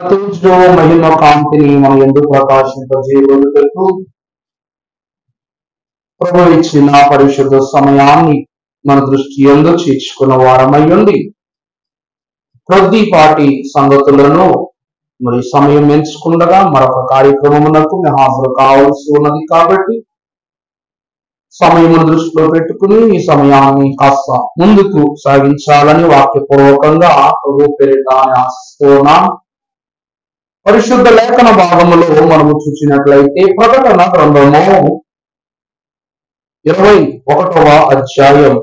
తూర్చులో మహిమ కాంతిని మనం ఎందుకు ప్రకాశింపజేయగలుగుతూ ప్రభు ఇచ్చిన పరిశుద్ధ సమయాన్ని మన దృష్టి ఎందు చేర్చుకున్న వారమై ఉంది కొద్దిపాటి సంగతులను మరి సమయం ఎంచుకుండగా మరొక కార్యక్రమమునకు మేము హాజరు కావాల్సి ఉన్నది కాబట్టి సమయమును దృష్టిలో పెట్టుకుని ఈ సమయాన్ని కాస్త ముందుకు సాగించాలని వాక్యపూర్వకంగా ప్రభు పేరిట ఆశిస్తున్నాం. పరిశుద్ధ లేఖన భాగములో మనము చూసినట్లయితే ప్రకటన గ్రంథము 21వ అధ్యాయం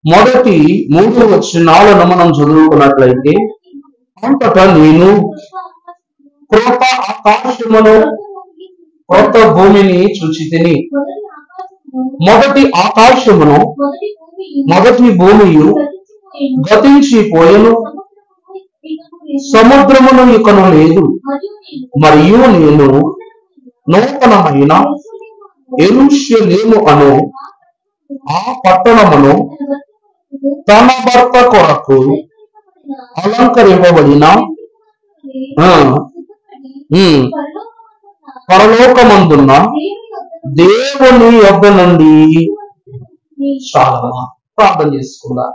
మొదటి 3 వచనాలను మనం చదువుకున్నట్లయితే, అంతటా నేను క్రొత్త ఆకాశమును క్రొత్త భూమిని చూచితిని. మొదటి ఆకాశమును మొదటి భూమియు గతించిపోయెను, సముద్రమును ఇకను లేదు. మరియు నేను నూతనమైన యెరూషలేము అను ఆ పట్టణమును తన భర్త కొరకు అలంకరింపబడిన పరలోకమందున్న దేవుని యొద్ద నుండి చాలా ప్రార్థన చేసుకుందాం.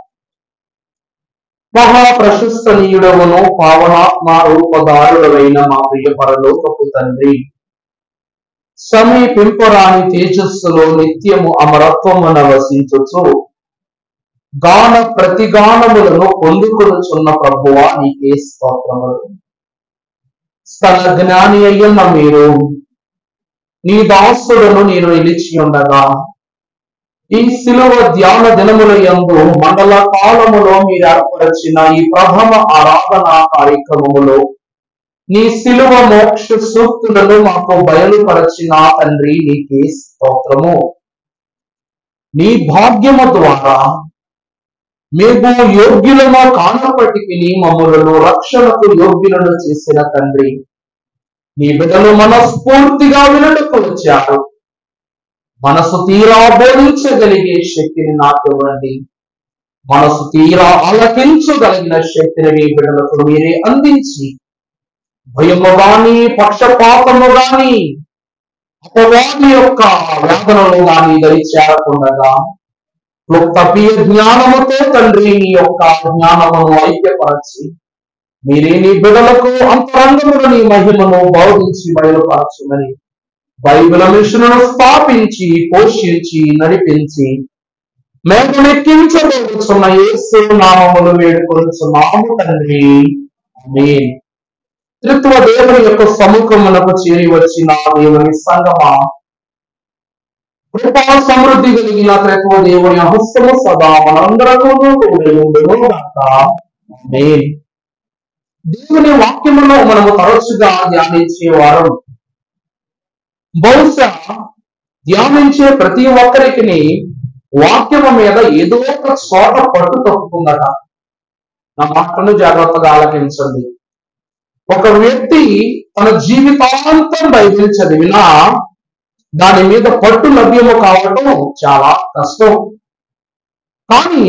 మహా ప్రశస్తనీయుడవును పావనాత్మ రూపదారుడవైన మా ప్రియ పరలోకపు తండ్రి, సమీపింపరాని తేజస్సులో నిత్యము అమరత్వమున వసించుచు గాన ప్రతిగానములను పొందుకొనుచున్న ప్రభువా నీకే స్తోత్రములు. స్థల జ్ఞాని అయ్యున్న మీరు నీ దాసులను నేను నిలిచి ఉండగా ఈ శిలువ ధ్యాన దినముల యందు మండల కాలములో మీరు ఏర్పరిచిన ఈ ప్రథమ ఆరాధన కార్యక్రమములో నీ శిలువ మోక్ష సూక్తులను మాకు బయలుపరచిన తండ్రి నీకే స్తోత్రము. నీ భాగ్యము ద్వారా మేము యోగ్యులమో కానప్పటికీ మమ్ములను రక్షణకు యోగ్యులను చేసిన తండ్రి, నీ బిడ్డలు మనస్ఫూర్తిగా వినటకు వచ్చారు. మనసు తీరా బోధించగలిగే శక్తిని నాకు ఇవ్వండి. మనసు తీరా ఆలకించగలిగిన శక్తిని మీ బిడ్డలకు మీరే అందించి, భయము గాని పక్షపాతము గాని అపవాది యొక్క వేదనలు గాని దరిచేరకుండగా క్లుప్తపీయ జ్ఞానముతో తండ్రి నీ యొక్క జ్ఞానమును ఐక్యపరచి మీరే నీ బిడ్డలకు అంతరంగమును నీ మహిమను బోధించి బయలుపరచుమని బైబిల్ మిషన్ను స్థాపించి పోషించి నడిపించి మేఘమెక్కించబోతున్న యేసు నామములు వేడుకొనుచున్నాము తండ్రి, ఆమేన్. త్రిత్వ దేవుని యొక్క సముఖమునకు చేరి వచ్చిన దేవుని సంగమా, కృపా సమృద్ధి కలిగిన త్రిత్వ దేవుని హస్తము సదా మనందరూ ఆమేన్. దేవుని వాక్యములో మనము తరచుగా ధ్యానించే వారం. బహుశా ధ్యానించే ప్రతి ఒక్కరికి వాక్యము మీద ఏదో ఒక చోట పట్టు తప్పుతుందట. నా మాటను జాగ్రత్తగా ఆలకించండి. ఒక వ్యక్తి తన జీవితాంతం బైబిల్ చదివినా దాని మీద పట్టు లభ్యము కావటం చాలా కష్టం. కానీ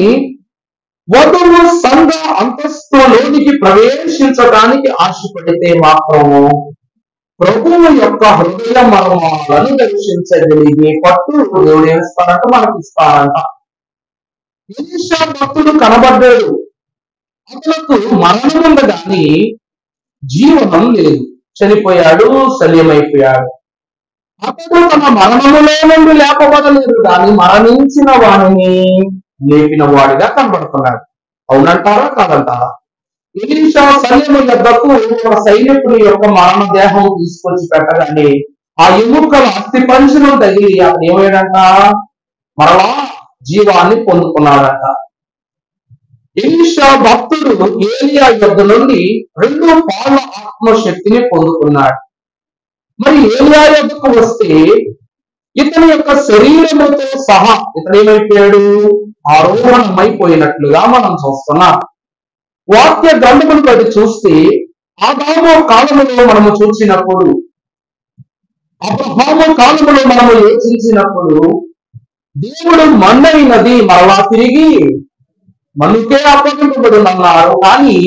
వధువు సంఘ అంతస్తులోనికి ప్రవేశించడానికి ఆశపడితే మాత్రము ప్రభువు యొక్క హృదయ మర్మాలను దర్శించగలిగే పట్టు దేవుడు ఏమిస్తారంట, మనకి ఇస్తారంట. ఎలీషా భక్తుడు కనబడ్డాడు. అతనికి మరణం ఉంది కానీ జీవనం లేదు, చనిపోయాడు, శల్యమైపోయాడు. అతడు తన మరణములో నుండి లేపబడలేదు కానీ మరణించిన వాడిని లేపిన వాడిగా కనబడుతున్నాడు. అవునంటారా కాదంటారా? ఎలీషా శల్యము యొద్దకు ఒక సైనికుడి యొక్క మరణ దేహం తీసుకొచ్చి పెట్టగానే ఆ ఎముకల అస్థి పంజరం తగిలి అతను ఏమయ్యాడంట, మరలా జీవాన్ని పొందుకున్నాడంట. ఎలీషా భక్తుడు ఏలియా యొద్ద నుండి 2 పాల ఆత్మశక్తిని పొందుకున్నాడు. మరి ఏలియా యొద్దకు వస్తే ఇతని యొక్క శరీరముతో సహా ఇతను ఏమైపోయాడు, ఆరోహణమైపోయినట్లుగా మనం చూస్తున్నాం. వాక్య గ్రంథమును బట్టి చూస్తే ఆదాము కాలములో మనము చూసినప్పుడు, అబ్రహాము కాలములో మనము యోచించినప్పుడు దేవుడు మన్నైనది మరలా తిరిగి మనుకే అప్పగింపబడునన్నారు. కానీ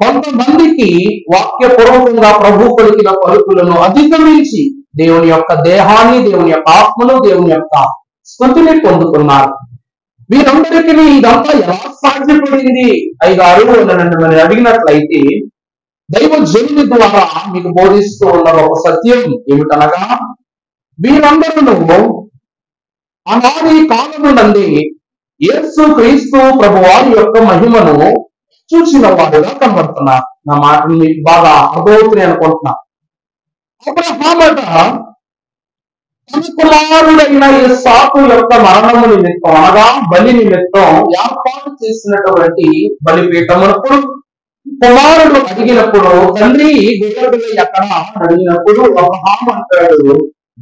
కొంతమందికి వాక్యపూర్వకంగా ప్రభు పలికిన పలుకులను అధిగమించి దేవుని యొక్క దేహాన్ని, దేవుని యొక్క ఆత్మను, దేవుని యొక్క స్తుతిని పొందుకున్నారు. వీరందరికీ ఇదంతా ఎలా సాధ్యపడింది అయ్యగారు అని నన్ను అడిగినట్లయితే, దైవజనుని ద్వారా మీకు బోధిస్తూ ఉన్న ఒక సత్యం ఏమిటనగా, వీరందరూ ఆనాది కాలము నందే యేసు క్రీస్తు ప్రభు వారి యొక్క మహిమను చూసిన వారుగా కనబడుతున్నారు. నా మాటలు మీకు బాగా అర్థమవుతున్నాయి అనుకుంటున్నా. అబ్రహామట తన కుమారుడైన ఇస్సాకు యొక్క మరణము నిమిత్తం అనగా బలి నిమిత్తం ఏర్పాటు చేసినటువంటి బలిపీఠమునకు కుమారుడు అడిగినప్పుడు, తండ్రి గొర్రెపిల్ల ఎక్కడ అడిగినప్పుడు అబ్రహాము అంటాడు,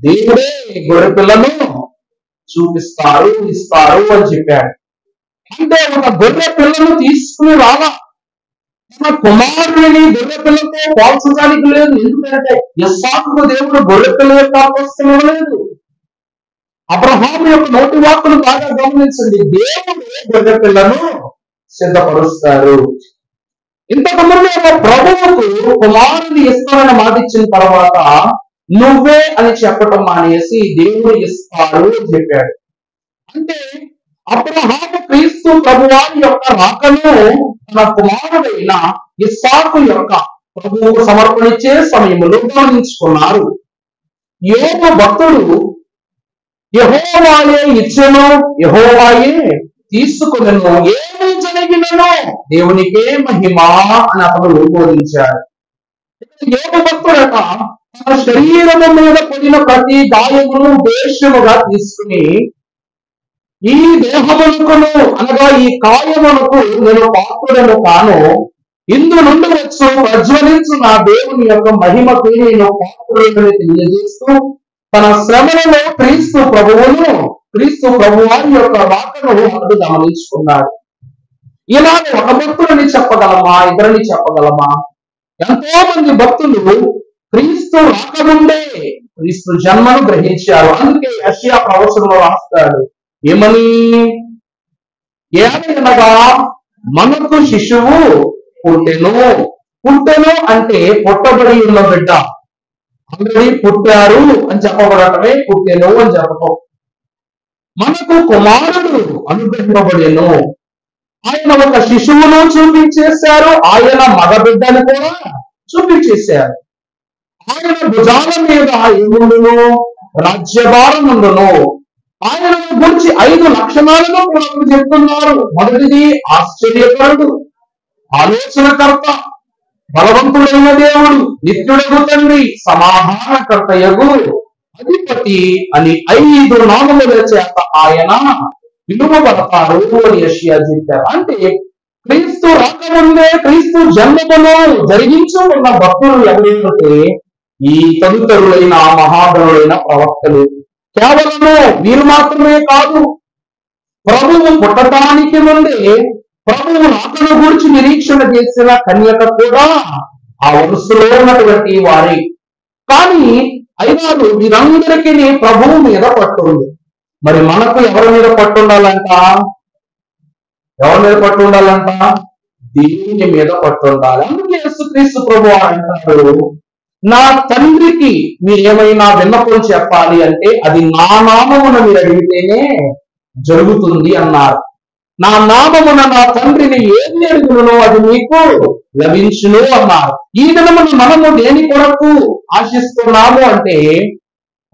దేవుడే గొర్రెపిల్లను చూపిస్తారు, ఇస్తారు అని చెప్పాడు. అంటే ఒక గొర్రె పిల్లను తీసుకుని రాలా, తన కుమారుడిని గొర్రె పిల్లతో పోల్చడానికి లేదు. ఎందుకంటే ఇస్సాకుకు దేవుడు గొర్రె పిల్ల యొక్క అవసరం లేదు. అబ్రహాము యొక్క నోటి వాక్కును బాగా గమనించండి, దేవుడు గొర్రె పిల్లను సిద్ధపరుస్తారు. ఇంతకుముందు ఒక ప్రభువుకు కుమారుని ఇస్తానని మాట ఇచ్చిన తర్వాత నువ్వే అని చెప్పటం మానేసి దేవుడు ఇస్తారు అని చెప్పాడు. అంటే అబ్రహాము క్రీస్తు ప్రభువారి యొక్క రాకను తన కుమారుడైన ఇస్సాకు యొక్క ప్రభువుకు సమర్పణించే సమయంలో గమనించుకున్నారు. యోబు భక్తుడు యెహోవాయే ఇచ్చెను, యెహోవాయే తీసుకునను, ఏమి జరిగినను దేవునికే మహిమ అని అతడు బోధించాడు. యోబు భక్తుడట తన శరీరము మీద పడిన ప్రతి గాయమును ఉద్దేశ్యముగా తీసుకుని, ఈ దేహమునకును అనగా ఈ కాయమునకు నేను పాత్రుడను కాను, ఇందు నుండి వచ్చు ప్రజ్వలించు నా దేవుని యొక్క మహిమకు నేను పాత్రుడని తెలియజేస్తూ తన శ్రమలలో క్రీస్తు ప్రభువారి యొక్క వాకను అతడు గమనించుకున్నాడు. ఇలాగ ఒక భక్తులని చెప్పగలమా, ఇద్దరిని చెప్పగలమా? ఎంతో మంది భక్తులు క్రీస్తు రాకముందే క్రీస్తు జన్మను గ్రహించారు. అందుకే యెషయా ప్రవచనంలో రాస్తాడు ఏమని, ఏమనగా మనకు శిశువు పుట్టెను అంటే పుట్టబడి ఉన్న బిడ్డ, ఆల్రెడీ పుట్టారు అని చెప్పబడటమే పుట్టెను అని చెప్పటం. మనకు కుమారుడు అనుగ్రహింపబడెను, ఆయన ఒక శిశువును చూపించేశారు, ఆయన మగబిడ్డను కూడా చూపించేశారు. ఆయన భుజాల మీద ఏముండును, రాజ్యభారం ఉండును. ఆయన గురించి 5 లక్షణాలను మనకు చెప్తున్నారు. మొదటిది ఆశ్చర్యకరుడు, ఆలోచనకర్త, బలవంతుడైన దేవుడు, నిత్యుడగు తండ్రి, సమాధానకర్తయగు అధిపతి అని 5 నామముల చేత ఆయన పిలువబడతారు అని యెషయా చెప్పారు. అంటే క్రీస్తు రాకముందే క్రీస్తు జన్మమును జరిగించుకున్న భక్తులు ఎవరైతే ఈ తదితరులైన మహాగణులైన ప్రవక్తలు. కేవలము వీరు మాత్రమే కాదు, ప్రభువు పుట్టడానికి ముందే ప్రభువు రాకను గురించి నిరీక్షణ చేసిన కన్యక కూడా ఆ వరుసలో ఉన్నటువంటి వారే. కానీ అయినారు వీరందరికీ ప్రభువు మీద పట్టుంది. మరి మనకు ఎవరి మీద పట్టుండాలంట? దేవుని మీద పట్టుండాలి. అందుకే యేసుక్రీస్తు ప్రభువు అంటారు, నా తండ్రికి మీరేమైనా విన్నపం చెప్పాలి అంటే అది నా నామమున మీరు అడిగితేనే జరుగుతుంది అన్నారు. నా నామమున నా తండ్రిని ఏమి అడుగునో అది మీకు లభించును అన్నారు. ఈ దినమున మనము దేని కొరకు ఆశిస్తున్నాము అంటే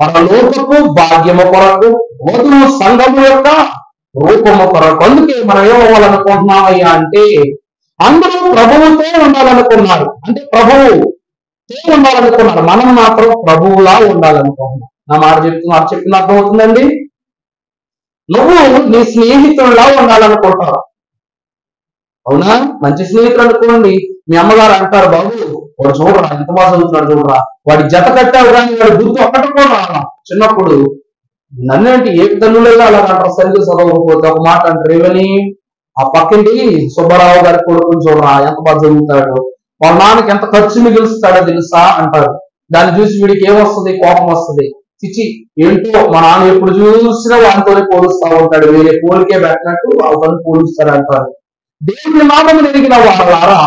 పరలోకపు భాగ్యము కొరకు, వధువు సంఘము యొక్క రూపము కొరకు. అందుకే మనం ఏమవ్వాలనుకుంటున్నామయ్యా అంటే అందరూ ప్రభువుతో ఉండాలనుకున్నారు, అంటే ప్రభువు ఉండాలనుకున్నారు, మనం మాత్రం ప్రభువులా ఉండాలనుకుంటున్నాం. నా మాట చెప్పిన అర్థమవుతుందండి. నువ్వు నీ స్నేహితుడిలా ఉండాలనుకుంటావు, అవునా? మంచి స్నేహితుడు అనుకోండి, మీ అమ్మగారు అంటారు, బాబు వాడు చూడరా ఎంత బాగా చదువుతున్నాడు, చూడరా వాడి జత కట్టావు కానీ వాడి గుర్తు ఒక్కటి కూడా రాను. చిన్నప్పుడు నన్నేంటి ఏ తల్లులలో అలా అంటారు, సరిగ్గా చదవకపోతే ఒక మాట అంటారు ఏమని, ఆ పక్కింటి సుబ్బారావు గారి కొడుకుని చూడరా ఎంత బాగా చదువుతాడు, వాళ్ళ నాన్నకి ఎంత ఖర్చు మిగులుస్తాడో తెలుసా అంటారు. దాన్ని చూసి వీడికి ఏమొస్తుంది, కోపం వస్తుంది. చిచి ఏంటో మా నాన్న ఎప్పుడు చూసినా వాటితోనే పోలుస్తా ఉంటాడు, వేరే పోలికే పెట్టినట్టు వాళ్ళతో పోలుస్తారు అంటారు. దేవుని నామమును ఎరిగిన వాళ్ళారా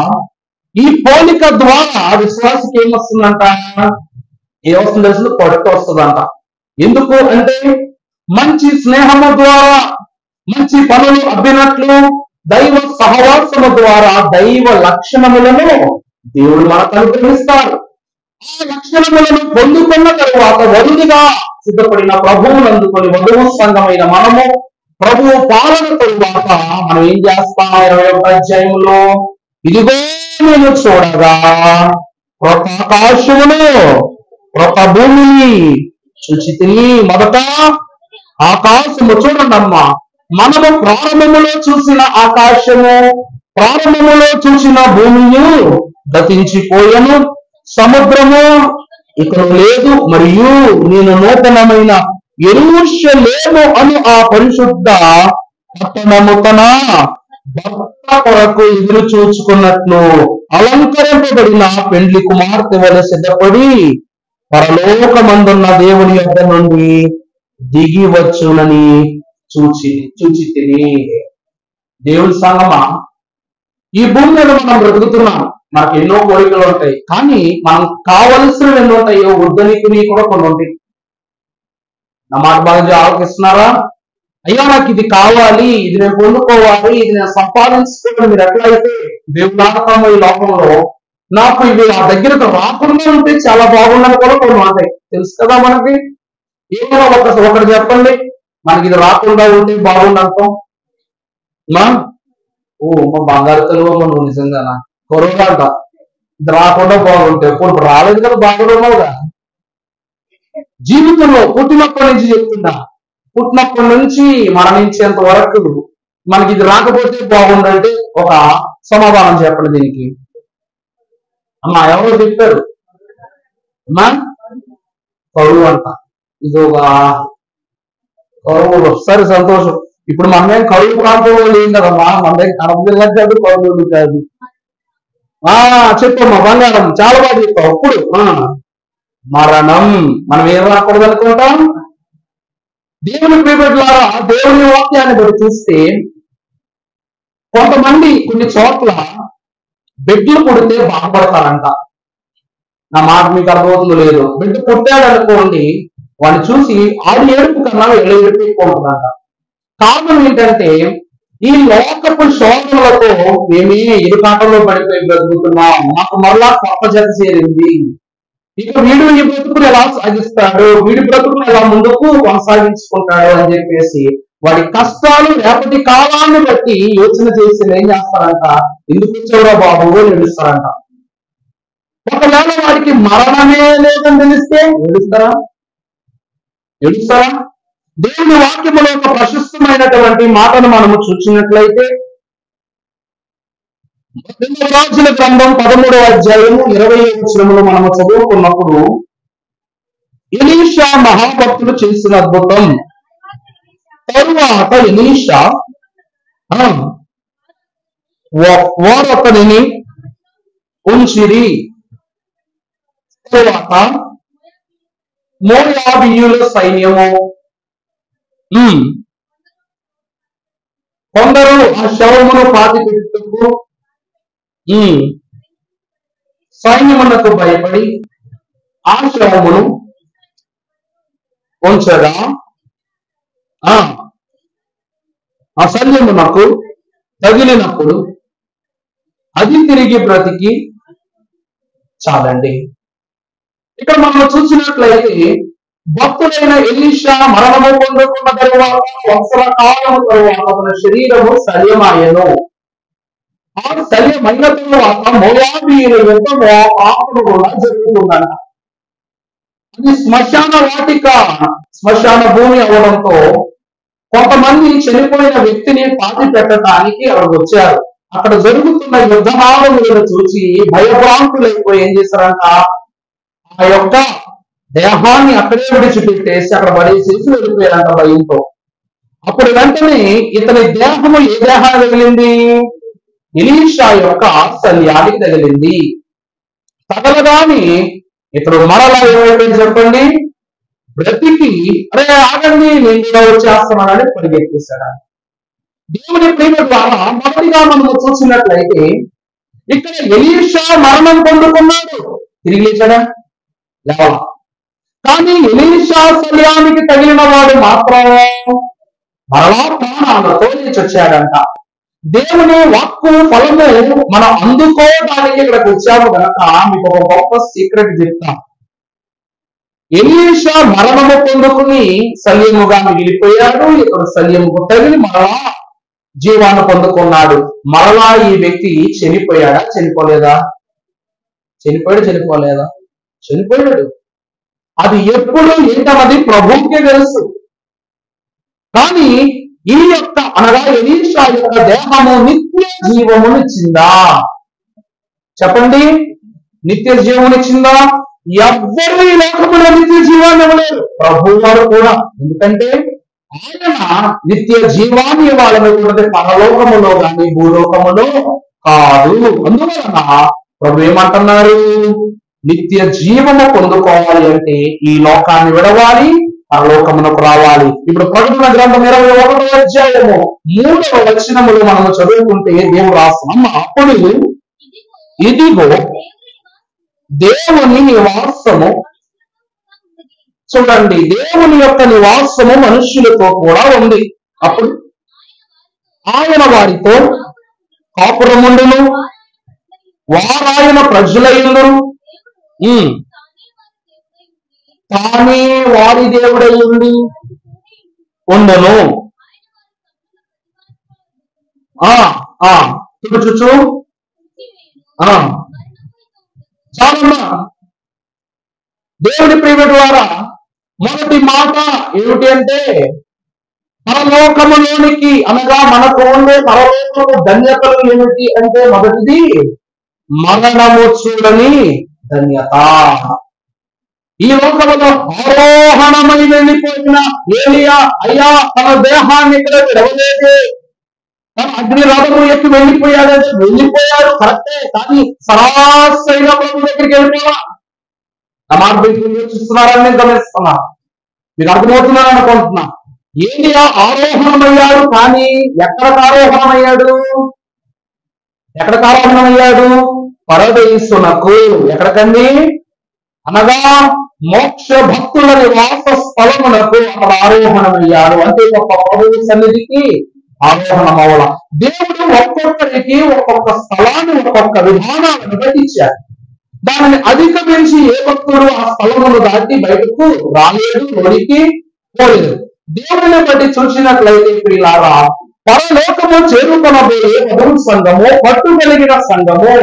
ఈ పోలిక ద్వారా విశ్వాసకి ఏమొస్తుందంట? ఏమొస్తుంది తెలుసు? పొట్ట వస్తుందంట. ఎందుకు అంటే మంచి స్నేహము ద్వారా, మంచి పనులు అబ్బినట్లు దైవ సహవాసము ద్వారా దైవ లక్షణములను దేవుడు మనకు అనుగ్రహిస్తారు. ఆ లక్షణములను పొందుకున్న తరువాత వరుడిగా సిద్ధపడిన ప్రభువును అందుకొని వధువు సంఘమైన మనము ప్రభువు పాలన తరువాత మనం ఏం చేస్తాం? 21వ అధ్యాయంలో ఇదిగో నేను చూడగా క్రొత్త ఆకాశమును క్రొత్త భూమిని చూచితిని. మొదట ఆకాశము చూడండమ్మా, మనము ప్రారంభములో చూసిన ఆకాశము, ప్రారంభములో చూసిన భూమియు గతించిపోయెను, సముద్రము ఇకను లేదు, మరియు నేను నూతనమైన యెరూషలేము అను ఆ పరిశుద్ధ పట్టణము తన భర్త కొరకు ఎదురు చూచుకున్నట్లు అలంకరింపబడిన పెండ్లి కుమార్తె వలె సిద్ధపడి పరలోకమందున్న దేవుని యొద్ద నుండి దిగి వచ్చునని చూచితిని. దేవుని సంగమా, ఈ భూమి మీద మనం బ్రతుకుతున్నాం. మనకు ఎన్నో కోరికలు ఉంటాయి, కానీ మనం కావలసినవి ఎన్ని ఉంటాయో వద్దనికుని కూడా కొన్ని ఉంటాయి. నా మాట బాగా ఆలోచిస్తున్నారా? అయ్యా నాకు ఇది కావాలి, ఇది నేను పొందుకోవాలి, ఇది నేను సంపాదించుకోవాలి. మీరు ఎట్లయితే దేవునాటకం ఈ లోకంలో నాకు ఇవి ఆ దగ్గరకు రాకుండా ఉంటే చాలా బాగుండని కూడా కొన్ని ఉంటాయి. తెలుసు కదా మనకి. ఏమైనా ఒకటి చెప్పండి, మనకి ఇది రాకుండా ఉంటే బాగుండనుకో. మా బంగారు తెలుగు నువ్వు నిజంగానా కరువుగా అంట, ఇది రాకుండా బాగుంటే. ఇప్పుడు రాలేదు కదా, బాగున్నావుగా. జీవితంలో పుట్టినప్పటి నుంచి చెప్తున్నా, పుట్టినప్పటి నుంచి మరణించేంత వరకు మనకి ఇది రాకపోతే బాగుందంటే ఒక సమాధానం చెప్పండి దీనికి. అమ్మా ఎవరో చెప్పారు, అమ్మా కరువు అంట, ఇది ఒక కరువు. సరే సంతోషం. ఇప్పుడు మనమేం కరువు ప్రాంతంలో లేం కదమ్మా, మన దగ్గర కడప కాదు, కరువు కాదు. చెప్పమ్మా బంగారం, చాలా బాగా చెప్పావు. అప్పుడు మరణం మనం ఏం రాకూడదు అనుకుంటాం. దేవుని ప్రియబిడ్డలారా, దేవుని వాక్యాన్ని బట్టి చూస్తే కొంతమంది కొన్ని చోట్ల బిడ్డలు పుడితే బాధపడతారంట. నా మాట మీకు అర్థమవుతుందో లేదు. బిడ్డ పుట్టాడు అనుకోండి, వాడిని చూసి ఆడి ఏడుపు కన్నా ఎళ్ళ ఏడుపు ఎక్కువ ఉంటుందంట. కారణం ఏంటంటే ఈ లోకపు శోధనలతో మేమే ఇరుకాటంలో పడిపోయి బ్రతుకుతున్నాం. మాకు మరలా కొత్త జత చేరింది. ఇక వీడు ఈ బ్రతుకులు ఎలా సాగిస్తాడు, వీడి బ్రతుకులు ఎలా ముందుకు కొనసాగించుకుంటాడు అని చెప్పేసి వాడి కష్టాలు రేపటి కాలాన్ని బట్టి యోచన చేసి ఏం చేస్తారంట, ఎందుకు వచ్చావురా బాబు అని ఏడుస్తారంట. ఒకవేళ వాడికి మరణమే లేదని తెలిస్తే ఏడుస్తారా? దేవుని వాక్యములో ఒక ప్రశస్తమైనటువంటి మాటను మనము చూసినట్లయితే రాజుల గ్రంథం 13వ అధ్యాయము 20వ వచనములో మనము చదువుకున్నప్పుడు ఎలీషా మహాభక్తుడు చేసిన అద్భుతం. తరువాత ఎలీషా వారొకరిని ఉంచిరి. తరువాత మోయాబీయుల సైన్యము కొందరు ఆ శవమును పాతిపెట్టుటకు సైన్యమునకు భయపడి ఆ శవమును ఉంచగా ఆ సైన్యమునకు తగిలినప్పుడు అది తిరిగి బ్రతికి చాలండి. ఇక్కడ మనం చూసినట్లయితే భక్తుడైన ఎలీషా మరణము పొందుకున్న తరువాత సంవత్సర కాలము తరువాత తన శరీరము శల్యమాయను. ఆ శల్యమైన తరువాత మోయాబీయుల యుద్ధము పాపము కూడా జరుగుతుందంట. అది శ్మశాన వాటిక, శ్మశాన భూమి అవడంతో కొంతమంది చనిపోయిన వ్యక్తిని పాతి పెట్టడానికి అక్కడ వచ్చారు. అక్కడ జరుగుతున్న యుద్ధనాలను చూసి భయభ్రాంతులైపోయి ఏం చేశారంట, ఆ యొక్క దేహాన్ని అక్కడే విడిచిపెట్టేసి అక్కడ పడేసేసి వెళ్ళిపోయారంట భయంతో. అప్పుడు వెంటనే ఇతని దేహము ఏ దేహాన్ని తగిలింది? ఎలీషా యొక్క శల్యానికి తగిలింది. తగలగాని ఇతడు మరలా ఏమైపోయింది చెప్పండి, బ్రతికి అరే ఆగండి నేను కూడా వచ్చేస్తున్నానని పరిగెత్తేశాడు. దేవుని ప్రేమ ద్వారా మొదటిగా మనము చూసినట్లయితే ఇక్కడ ఎలీషా మరణం పొందుకున్నాడు, తిరిగి లేచాడా? లేవా. కానీ ఎలీషా శల్యానికి తగిలిన వాడు మాత్రం మరలా ప్రాణాలతో లేచొచ్చాడంట. దేవుని వాక్కు ఫలము మనం అందుకోవడానికి ఇక్కడికి వచ్చాము కనుక మీకు ఒక గొప్ప సీక్రెట్ చెప్తాం. ఎలీషా మరణము పొందుకుని శల్యముగా మిగిలిపోయాడు. ఇక్కడ శల్యముకు తగిలి మరలా జీవాన్ని పొందుకున్నాడు. మరలా ఈ వ్యక్తి చనిపోయాడా? చనిపోలేదా? చనిపోలేదా? చనిపోయాడు. అది ఎప్పుడు ఏంటన్నది ప్రభువుకే తెలుసు. కానీ ఈ యొక్క అనగా ఎలీషా యొక్క దేహము నిత్య జీవమునిచ్చిందా? చెప్పండి, నిత్య జీవమునిచ్చిందా? ఎవ్వరూ ఈ లోకములో నిత్య జీవాన్ని ఇవ్వలేరు, ప్రభు వారు కూడా. ఎందుకంటే ఆయన నిత్య జీవాన్ని ఇవ్వాలనుకున్నది పరలోకములో కానీ భూలోకములో కాదు. అందువలన ప్రభు ఏమంటున్నారు? నిత్య జీవము పొందుకోవాలి అంటే ఈ లోకాన్ని విడవాలి, పరలోకమునకు రావాలి. ఇప్పుడు ప్రకటన గ్రంథం 21వ అధ్యాయము 3వ వచనములు మనము చదువుకుంటే దేవుడు రాస్తున్నాం, అప్పుడు ఇదిగో దేవుని నివాసము, చూడండి, దేవుని యొక్క నివాసము మనుష్యులతో కూడా ఉంది. అప్పుడు ఆయన వారితో కాపురముండును, వారాయన ప్రజలైందురు, తానే వారి దేవుడై ఉండి ఉండను. చూచు చాలమ్మా. దేవుడి ప్రియమైన ద్వారా మొదటి మాట ఏమిటి అంటే, పరలోకములోనికి అనగా మనకు ఉండే పరలోకము ధన్యతలు ఏమిటి అంటే, మొదటిది మరణము చూడని ధన్యత. ఈ లోకములో ఆరోహణమై వెళ్ళిపోయిన ఏలియా అయ్యా తన దేహాన్ని ఇక్కడ విడవలేదే, తన అగ్ని రథము ఎక్కి వెళ్ళిపోయాడంటే వెళ్ళిపోయాడు కరెక్టే, కానీ సరాసరిగా ప్రభు దగ్గరికి వెళ్ళిపోవా? చూస్తున్నారని గమనిస్తున్నా, మీకు అర్థమవుతున్నారని అనుకుంటున్నా. ఏలియా ఆరోహణమయ్యాడు, కానీ ఎక్కడికి ఆరోహణమయ్యాడు? పరదేశునకు. ఎక్కడికండి? అనగా మోక్ష భక్తుల నివాస స్థలమునకు అక్కడ ఆరోహణమయ్యాడు. అంటే ఒక ప్రభు సన్నిధికి ఆరోహణమవల. దేవుడు ఒక్కొక్కరికి ఒక్కొక్క స్థలాన్ని ఒక్కొక్క విధానాలను పెట్టించాడు. దానిని అధిగమించి ఏ భక్తుడు ఆ స్థలమును దాటి బయటకు రాలేదు, లోనికి పోలేదు. దేవుడిని బట్టి చూసినట్లయితే ప్రియులారా, పరలోకము చేరుకొనబోయే మధుర సంఘము, పట్టుగలిగిన సంఘము,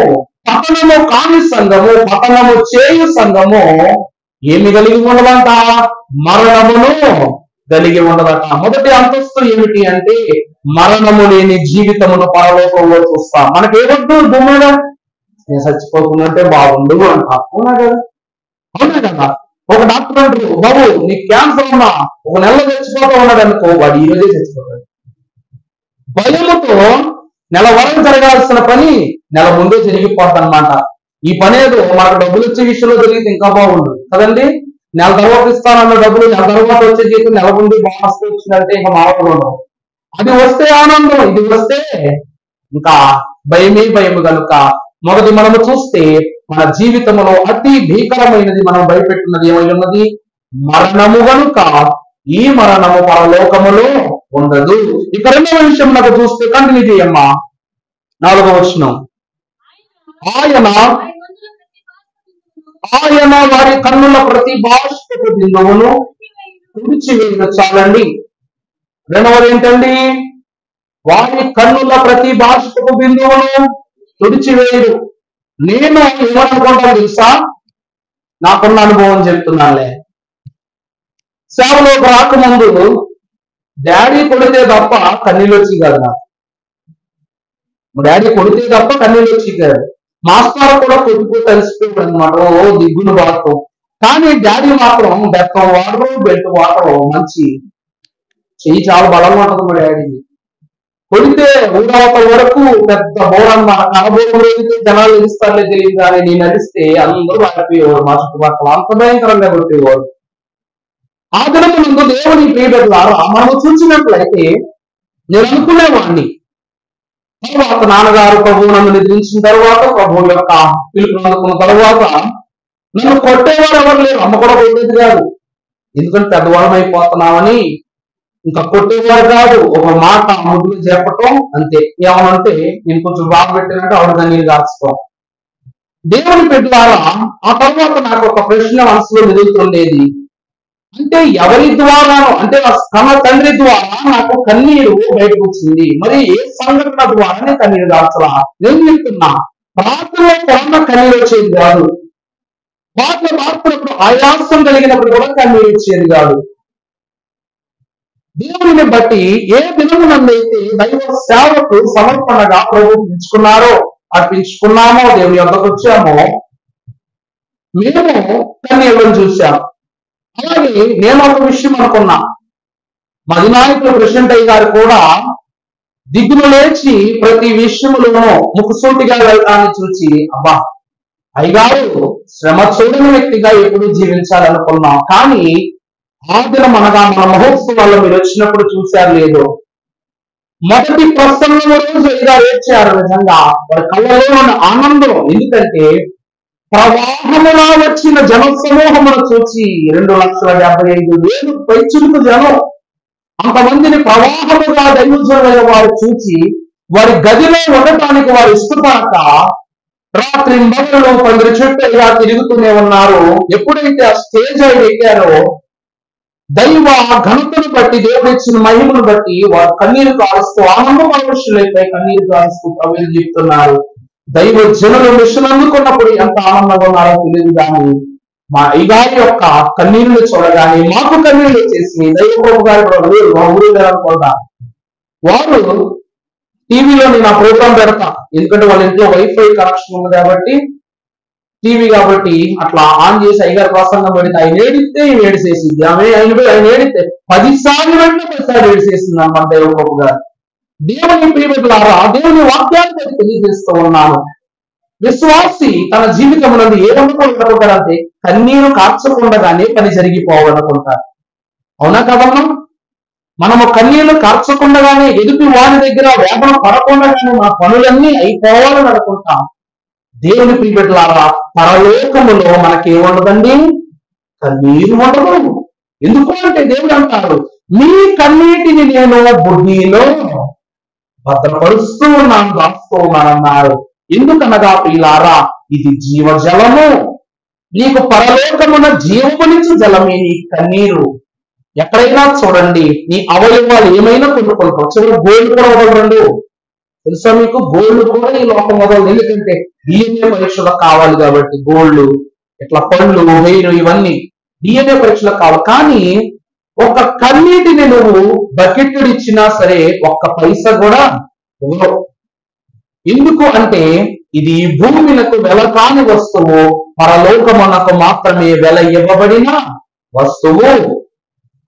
పతనము కాని సంఘము, పతనము చేయు సంఘము ఏమి కలిగి ఉండదంట? మరణమును కలిగి ఉండదట. మొదటి అంతస్తు ఏమిటి అంటే, మరణము లేని జీవితమును పరలోకంలో చూస్తాం. మనకేవద్దు భూమిగా నేను చచ్చిపోతుందంటే బాగుండు అంట. అవునా కదా? ఒక డాక్టర్ అంటారు, బాబు నీకు క్యాన్సర్ ఉన్నా 1 నెలలో చచ్చిపోతూ ఉన్నాడు అనుకో, వాడు ఈ రోజే చచ్చిపోతాడు. భయముతో నెల వరకు జరగాల్సిన పని నెల ముందే జరిగిపోద్దన్నమాట. ఈ పని ఏదో మనకు డబ్బులు వచ్చే విషయంలో జరిగితే ఇంకా బాగుండు కదండి. నెల తర్వాత ఇస్తానన్న డబ్బులు నెల తర్వాత వచ్చే జీతం నెల ముందు బోనస్ వచ్చిందంటే ఇంకా మామూలుగా ఉండవు. అది వస్తే ఆనందం, ఇది వస్తే ఇంకా భయము కనుక మొదటి మనము చూస్తే మన జీవితంలో అతి భీకరమైనది మనం భయపెట్టినది ఏమై ఉన్నది? మరణము కనుక ఈ మరణము పరలోకములో ఉండదు. ఇక రెండవ విషయం నాకు చూస్తే కంటిన్యూ చేయమ్మా. 4వ వచనం, ఆయన వారి కన్నుల ప్రతి బాష్పపు బిందువును తుడిచివేయు. చాలండి. రెండవది ఏంటండి? వారి కన్నుల ప్రతి బాష్పపు బిందువును తుడిచివేయడు. నేను ఏమనుకుంటాను తెలుసా? నాకున్న అనుభవం చెప్తున్నానులే. సేవలోకి రాకముందు డాడీ కొడితే తప్ప కన్నీళ్ళు వచ్చి కాదు నాకు. డాడీ కొడితే తప్ప కన్నీళ్ళు వచ్చి కాదు. మాస్టర్ కూడా కొట్టుకు కలిసిపోయాడు అనమాట. ఓ దిగ్గును వాడతాం. కానీ డాడీ మాత్రం బెత్తం వాడరు, బెల్ట్ వాడరు. మంచి చెయ్యి చాలా బలంగా ఉంటుంది మా డాడీని. కొడితే ఊరవతల వరకు పెద్ద బోరన్న కనబోరం రోజుకి జనాలు నిలుస్తారులే తెలియదు, కానీ నేను నడిస్తే అందరూ వాడిపోయేవారు. మా చుట్టుపక్కల అంత భయంకరంగా కొట్టేవారు. ఆ దినమునందు దేవుని ప్రియబిడ్డలారా, మనము చూసినట్లయితే నేను అనుకునేవాడిని, తర్వాత నాన్నగారు ప్రభువు నన్ను నిద్రించిన తర్వాత, ప్రభువు యొక్క పిలుపుని అందుకున్న తర్వాత నన్ను కొట్టేవారు ఎవరు లేరు. అమ్మ కూడా కొట్టేది కాదు, ఎందుకంటే పెద్దవాళ్ళం అయిపోతున్నామని. ఇంకా కొట్టేవారు కాదు, ఒక మాట ముద్దులు చెప్పటం అంతే. ఏమనంటే నేను కొంచెం బాధ పెట్టినట్టు ఆవిడ దాన్ని దాచుకోం. దేవుని బిడ్డలారా, ఆ తర్వాత నాకు ఒక ప్రశ్న మనసులో మెదులుతుండేది. అంటే ఎవరి ద్వారానో, అంటే తన తండ్రి ద్వారా నాకు కన్నీరు బయటకు వచ్చింది. మరి ఏ సంఘటన ద్వారానే కన్నీరు దాచలా? నేను చెప్తున్నా, ప్రార్థనలో కొన్న కన్నీరు వచ్చేది కాదు, పాటలు పాడుతున్నప్పుడు ఆయాసం కలిగినప్పుడు కూడా కన్నీరు వచ్చేది కాదు. దేవుని బట్టి ఏ దినమునందైతే దైవ సేవకు సమర్పణగా ప్రభువు పిలుచుకున్నారో, అర్పించుకున్నామో, దేవుని యొద్దకు వచ్చామో, మేము కన్నీళ్ళని చూశాము. అలాగే నేను ఒక విషయం అనుకున్నా, మా అధినాయకులు ప్రెసిడెంట్ అయ్య గారు కూడా దిగులు లేచి ప్రతి విషయంలోనూ ముక్కుసూటిగా వెళ్ళటాన్ని చూసి, అబ్బా అయ్యగారు శ్రమ చూడని వ్యక్తిగా ఎప్పుడు జీవించాలనుకున్నాం. కానీ ఆ దినం అనగా మన మహోత్సవాల్లో మీరు వచ్చినప్పుడు చూశారు లేదో, మొదటి ప్రసంగం రోజు అయ్యగారు ఏడ్చారు. నిజంగా వారి కళ్ళలో ఉన్న ఆనందం, ఎందుకంటే ప్రవాహములా వచ్చిన జన సమూహమును చూసి 2,75,000 పైచులకు జనం, అంతమందిని ప్రవాహముగా దైవజనులైన వారు చూసి వారి గదిలో ఉండటానికి వారు ఇష్టపడక రాత్రి మగలు 10 చుట్టూ ఇలా తిరుగుతూనే ఉన్నారు. ఎప్పుడైతే ఆ స్టేజ్ అయి ఎక్కారో, దైవ ఘనతను బట్టి, దేవుడు ఇచ్చిన మహిమను బట్టి వారు కన్నీరు కారుస్తూ, ఆనంద మనుషులైపోయి కన్నీరు కారుస్తూ ప్రవేశం చెప్తున్నారు. దైవ జనులు మిషన్ అందుకున్నప్పుడు ఎంత ఆనందంగా ఉన్నారో తెలియదు, కానీ మా అయ్యగారి యొక్క కన్నీరుని చూడగానే మాకు కన్నీరు వచ్చేసి, దైవ ప్రభు గారి ఊరు అనుకుంటా, వారు టీవీలో నేను ఆ ప్రోగ్రాం పెడతా, ఎందుకంటే వాళ్ళ ఇంట్లో వైఫై కనెక్షన్ ఉంది కాబట్టి, టీవీ కాబట్టి అట్లా ఆన్ చేసి అయ్యగారి ప్రసంగం పెడితే ఆయన ఏడితే ఏడిసేసింది, ఆయన ఏడితే 10 సార్లు వెంటనే 10 సార్లు ఏడిసేసింది అన్నమాట దైవ ప్రభు గారు. దేవుని ప్రియమిత్రులారా, దేవుని వాక్యాన్ని తెలియజేస్తూ ఉన్నాను. విశ్వాసి తన జీవితంలో ఏ అనుకుంటారంటే కన్నీరు కార్చకుండగానే పని జరిగిపోవాలనుకుంటారు. అవునా కదమ్మా? మనము కన్నీళ్లు కార్చకుండగానే, ఎదుటి వారి దగ్గర వేదన పడకుండగానే మన పనులన్నీ అయిపోవాలని అనుకుంటాం. దేవుని ప్రియమిత్రులారా, పరలోకములో మనకేముండదండి? కన్నీరు ఉండదు. ఎందుకు అంటే దేవుడు అంటారు, మీ కన్నీటిని నేను బుద్ధిలో భద్రపరుస్తూ ఉన్నాను, దాస్తూ ఉన్నానన్నారు. ఎందుకనగా ప్రియులారా, ఇది జీవజలము, నీకు పరలోకమున జీవమునిచ్చు జలమే నీ కన్నీరు. ఎక్కడైనా చూడండి, నీ అవయవాలు ఏమైనా కొనుక్కుంటాం, చివరి గోల్డ్ కూడా వదలరండు. తెలుసా మీకు? గోల్డ్ కూడా ఈ లోకం వదలదు, ఎందుకంటే DNA పరీక్షలకు కావాలి కాబట్టి. గోల్డ్, ఇట్లా పళ్ళు, హెయిర్, ఇవన్నీ DNA పరీక్షలకు కావాలి. కానీ ఒక కన్నీటిని నువ్వు బకెట్ ఇచ్చినా సరే ఒక్క పైసా కూడా ఇవ్వవు. ఎందుకు అంటే ఇది భూమిలకు వెల కాని వస్తువు, పరలోకమునకు మాత్రమే వెల ఇవ్వబడిన వస్తువు.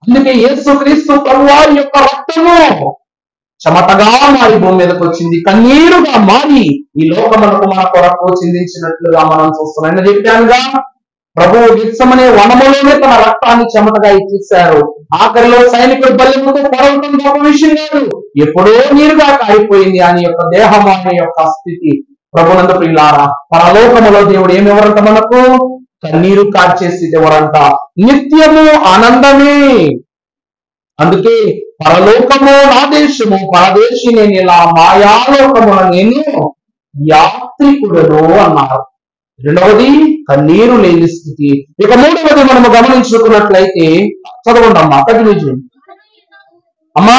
అందుకే యేసుక్రీస్తు ప్రభువారి యొక్క రక్తము చెమటగా మారి భూమి మీదకి వచ్చింది, కన్నీరుగా మారి ఈ లోకమునకు మన కొరకు చిందించినట్లుగా మనం చూస్తున్నాం. నేను చెప్పానుగా, ప్రభువు గెత్సెమనే వనములోనే తన రక్తాన్ని చెమటగా ఇచ్చేశారు. ఆఖరిలో సైనికుడు బల్లెముతో పొరవటం గొప్ప విషయం కాదు, ఎప్పుడో నీరుగా కారిపోయింది ఆయన యొక్క దేహం, ఆయన యొక్క స్థితి. ప్రభునందు ప్రియులారా, పరలోకములో దేవుడు ఏమి ఎవరంట? మనకు కన్నీరు కార్చే స్థితి ఎవరంట? నిత్యము ఆనందమే. అందుకే పరలోకము నా దేశము, పరదేశి నేను ఇలా మాయాలోకమున నేను యాత్రికుడను అన్నారు. రెండవది కన్నీరు లేని స్థితి. ఇక మూడవది మనము గమనించుకున్నట్లయితే, చదవండి అమ్మా, కంటిన్యూ అమ్మా.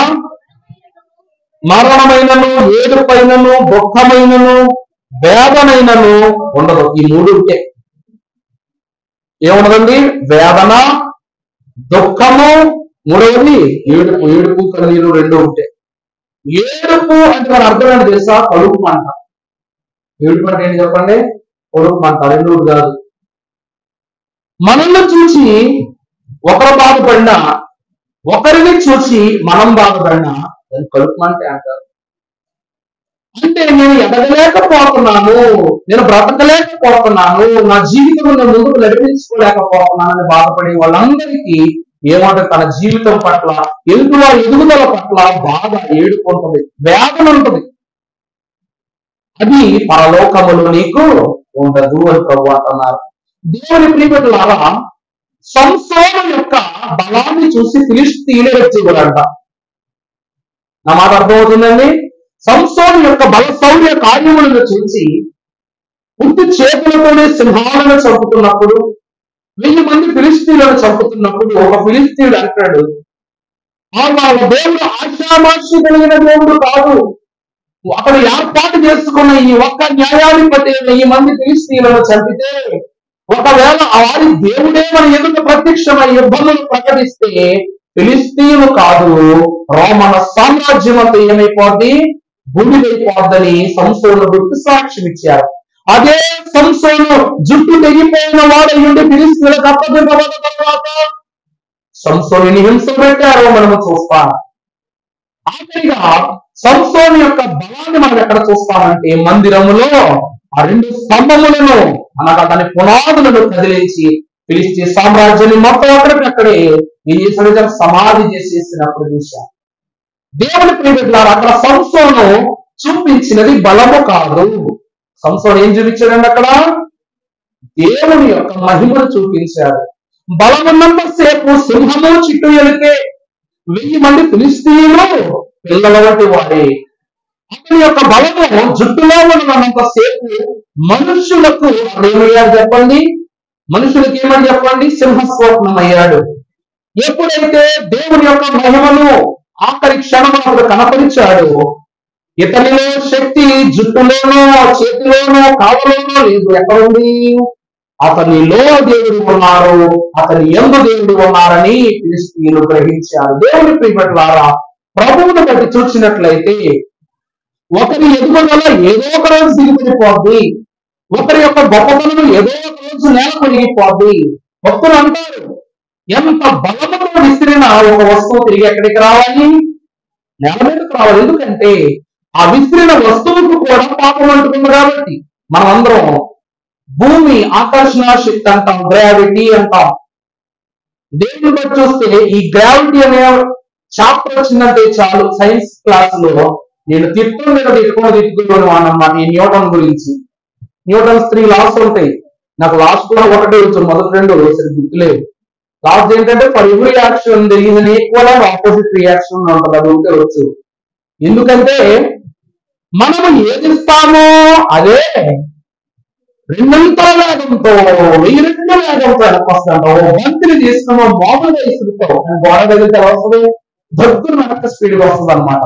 మరణమైనను, ఏడుపైనను, దుఃఖమైనను, వేదనైనను ఉండదు. ఈ మూడు ఉంటే ఏముండదండి? వేదన, దుఃఖము, మూడవది ఏడుపు. ఏడుపు కన్నీరు రెండు ఉంటే. ఏడుపు అంటే మన అర్థం ఏంటి తెలుసా? కడుపు మంట. ఏడుపు అంటే ఏంటి చెప్పండి? కడుపు మంట, రెండు కాదు. మనల్ని చూసి ఒకరు బాధపడినా, ఒకరిని చూసి మనం బాధపడినా దాన్ని కడుపు మంటే అంటారు. అంటే నేను ఎదగలేకపోతున్నాను, నేను బ్రతకలేకపోతున్నాను, నా జీవితం నేను ముందుకు నడిపించుకోలేకపోతున్నాను అని బాధపడే వాళ్ళందరికీ ఏమంటే తన జీవితం పట్ల, ఎదుగుదల పట్ల బాధ, ఏడుపు ఉంటుంది, వేదన ఉంటుంది. అది పరలోకములు నీకు ఉండదు అని ప్రభు అంటున్నారు. దేవుని ప్రియబిడ్డలారా, సంసోను యొక్క బలాన్ని చూసి ఫిలిష్తీయులు ఎత్తుకురంట. నా మాట అర్థమవుతుందండి. సంసోను యొక్క బల శౌర్య కార్యములను చూసి పుట్టి చేతులతోనే సింహాలను చంపుతున్నప్పుడు, 1000 మంది ఫిలిష్తీయులను చంపుతున్నప్పుడు ఒక ఫిలిష్తీయుడు అంటాడు, వాళ్ళ దేవుడు ఆశామాషి కలిగిన దేవుడు కాదు, అతను ఏర్పాటు చేసుకున్న ఈ ఒక్క న్యాయాధిపతి 1000 మంది ఫిలిష్తీయులను చంపితే, ఒకవేళ వారి దేవుడే మన ఎదుట ప్రత్యక్షమై యుద్ధములు ప్రకటిస్తే ఫిలిష్తీయులు కాదు, రోమన సామ్రాజ్యం అంతా ఏమైపోద్ది, భూమిదైపోద్దని సంసోను గుర్తు సాక్ష్యం ఇచ్చారు. అదే సంసోను జుట్టు తెగిపోయిన వాడయుండి ఫిలిష్తీయులకు అప్పగింపబడిన తర్వాత సంసోనుని హింస పెట్టారో మనము చూస్తాం. ఆఖరిగా సంసోను యొక్క బలాన్ని మనం ఎక్కడ చూస్తామంటే మందిరములో ఆ 2 స్తంభములను అనగా దాని పునాదులను కదిలించి ఫిలిష్తీ సామ్రాజ్యాన్ని మొత్తం అక్కడే ఏం చేసిన సమాధి చేసేసినప్పుడు చూశాం. దేవుని ప్రియబిడ్డలారా, అక్కడ సంసోను చూపించినది బలము కాదు. సంసోను ఏం చూపించాడండి? అక్కడ దేవుని యొక్క మహిమను చూపించాడు. బలమున్నంత సేపు సింహము చిట్టు ఎలుకే, 1000 మంది ఫిలిష్తీయులు పిల్లల వంటి వాడే. అతని యొక్క బలము జుట్టులో ఉన్నంత సేపు మనుషులకు ఏమయ్యాడు చెప్పండి? మనుషులకు ఏమని చెప్పండి? సింహస్వప్నం అయ్యాడు. ఎప్పుడైతే దేవుని యొక్క మహిమను ఆఖరి క్షణమునప్పుడు కనపరిచాడు, ఇతనిలో శక్తి జుట్టులోనో చేతిలోనో కావలోనో లేదు. ఎక్కడుంది? అతనిలో దేవుడు ఉన్నారు, అతని యందు దేవుడు ఉన్నారని ఫిలిష్తీయులు గ్రహించారు. దేవుని ప్రియబిడ్డలారా, ప్రభువును బట్టి చూసినట్లయితే ఒకరి ఎదుగుదల ఏదో ఒక రోజు దిగిపోద్ది, ఒకరి యొక్క గొప్పతనం ఏదో ఒక రోజు నేల కొనిగిపోద్ది. భక్తులు అంటారు, ఎంత బలముతో విసిరిన ఒక వస్తువు తిరిగి ఎక్కడికి రావాలి? నేల మీదకి రావాలి. ఎందుకంటే ఆ విసిరిన వస్తువుకు కూడా పాపం అంటుకుంది కాబట్టి. మనం అందరం భూమి ఆకర్షణ శక్తి అంటాం, గ్రావిటీ అంటాం. దేవుని బట్టి చూస్తే ఈ గ్రావిటీ అనే చాప్టర్ వచ్చిందంటే చాలు, సైన్స్ క్లాస్ లో నేను తిట్టుకుని అన్నమాట ఈ న్యూటన్ గురించి. న్యూటన్స్ 3 లాస్ ఉంటాయి. నాకు లాస్ట్ కూడా ఒకటే వచ్చు, మొదటి 2 గుర్తులేవు. లాస్ట్ ఏంటంటే for every action there is an equal and opposite reaction ఉంటుంది, అది ఉంటే వచ్చు. ఎందుకంటే మనము ఏది ఇస్తామో అదే 2 వేగంతో 1000 రెట్ల వేగంతో వస్తుంటాం. బంతిని తీసుకున్నాం, మామూలుగా ఇస్తుంటాం, గోడ తగిలితే వస్తుంది, దగ్గర వెనక స్పీడ్ వస్తుంది అనమాట.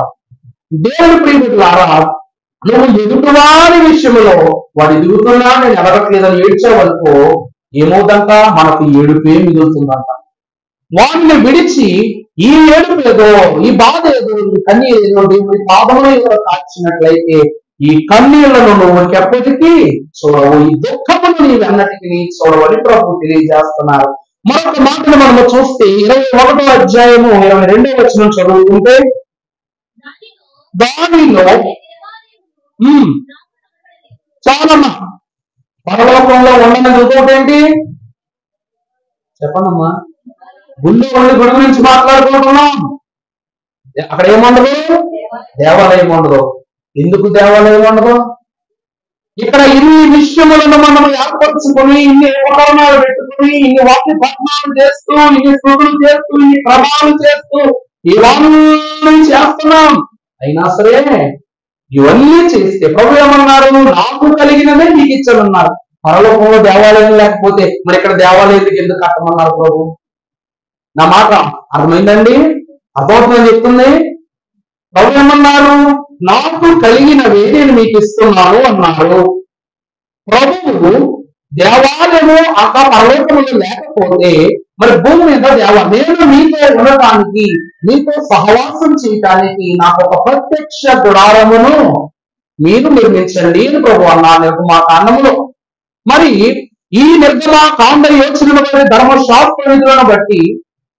దేవుని ప్రియబిడ్డలారా, నువ్వు ఎదుటివారి విషయంలో వాడు ఎదుగుతున్నా నేను ఎదగట్లేదని ఏడ్చేవనుకో ఏమవుతుందంట? మనకు ఏడుపే మిగులుతుందంట. వాడిని విడిచి ఈ ఏడుపు ఏదో, ఈ బాధ ఏదో, ఈ కన్నీరు ఏదో దేవుడి పాదములు ఏదో కాచినట్లయితే ఈ కన్నీళ్లను నువ్వు ఎప్పటికీ చూడవు, ఈ దుఃఖమును నీవెన్నటికి చూడవని ప్రభు తెలియజేస్తున్నారు. మరొక మాటను మనము చూస్తే 21వ అధ్యాయము 22వ వచనం చదువుకుంటే, దానిలో చాలమ్మా పరలోకంలో ఉండని ఇంకోటేంటి చెప్పండమ్మా? గుండె ఉండి గుడి గురించి మాట్లాడుకుంటున్నాం. అక్కడ ఏముండదు? దేవాలయం ఉండదు. ఎందుకు దేవాలయం ఉండదు? ఇక్కడ ఇన్ని విషయములను మనం ఏర్పరచుకుని, ఇన్ని ఉపకరణాలు పెట్టుకుని, ఇన్ని వాక్య పఠనాలు చేస్తూ, ఇన్ని స్థుతులు చేస్తూ, ఇన్ని క్రమాలు చేస్తూ ఇవన్నీ చేస్తున్నాం. అయినా సరే ఇవన్నీ చేస్తే ప్రభు ఏమన్నారు? నాకు కలిగినదే మీకు ఇచ్చానన్నారు. పరలోకంలో దేవాలయం లేకపోతే మరి ఇక్కడ దేవాలయానికి ఎందుకు కట్టమన్నారు ప్రభు? నా మాట అర్థమైందండి? అర్థమవుతుందని చెప్తుంది. ప్రభు ఏమన్నారు? నాకు కలిగినవి నేను మీకు ఇస్తున్నాను అన్నారు. ప్రభువు దేవాలయము అక్కడ పరలోకములు లేకపోతే మరి భూమి మీద నేను మీతో ఉండటానికి, మీతో సహవాసం చేయటానికి నాకు ఒక ప్రత్యక్ష గుడారమును మీరు నిర్మించండి అని ప్రభు అన్నారు నిర్గమాకాండములో. మరి ఈ నిర్గమాకాండ యోచన ధర్మశాస్త్ర విధులను బట్టి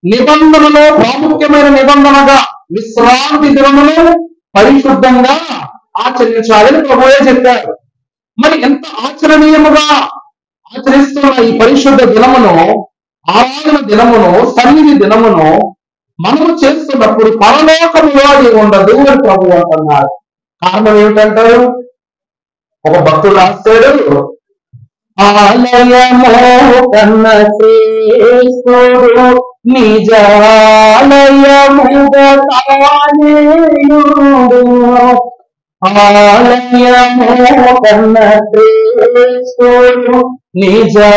నిబంధనలో ప్రాముఖ్యమైన నిబంధనగా విశ్రాంతి దినమును పరిశుద్ధంగా ఆచరించాలని ప్రభువే చెప్పారు. మరి ఎంత ఆచరణీయముగా ఆచరిస్తున్న ఈ పరిశుద్ధ దినమును, ఆరాధన దినమును, సన్నిధి దినమును మనము చేస్తున్నప్పుడు పరలోకములో అది ఉండదు అని ప్రభు అంటున్నారు. కారణం ఏమిటంటారు? ఒక భక్తుడు రాస్తాడు, ఆలయము కన్న శ్రేష్ఠుడు నిజాలయముగా తానేయుడు. ఆలయము కన్న శ్రేష్ఠుడు నిజాలయముగా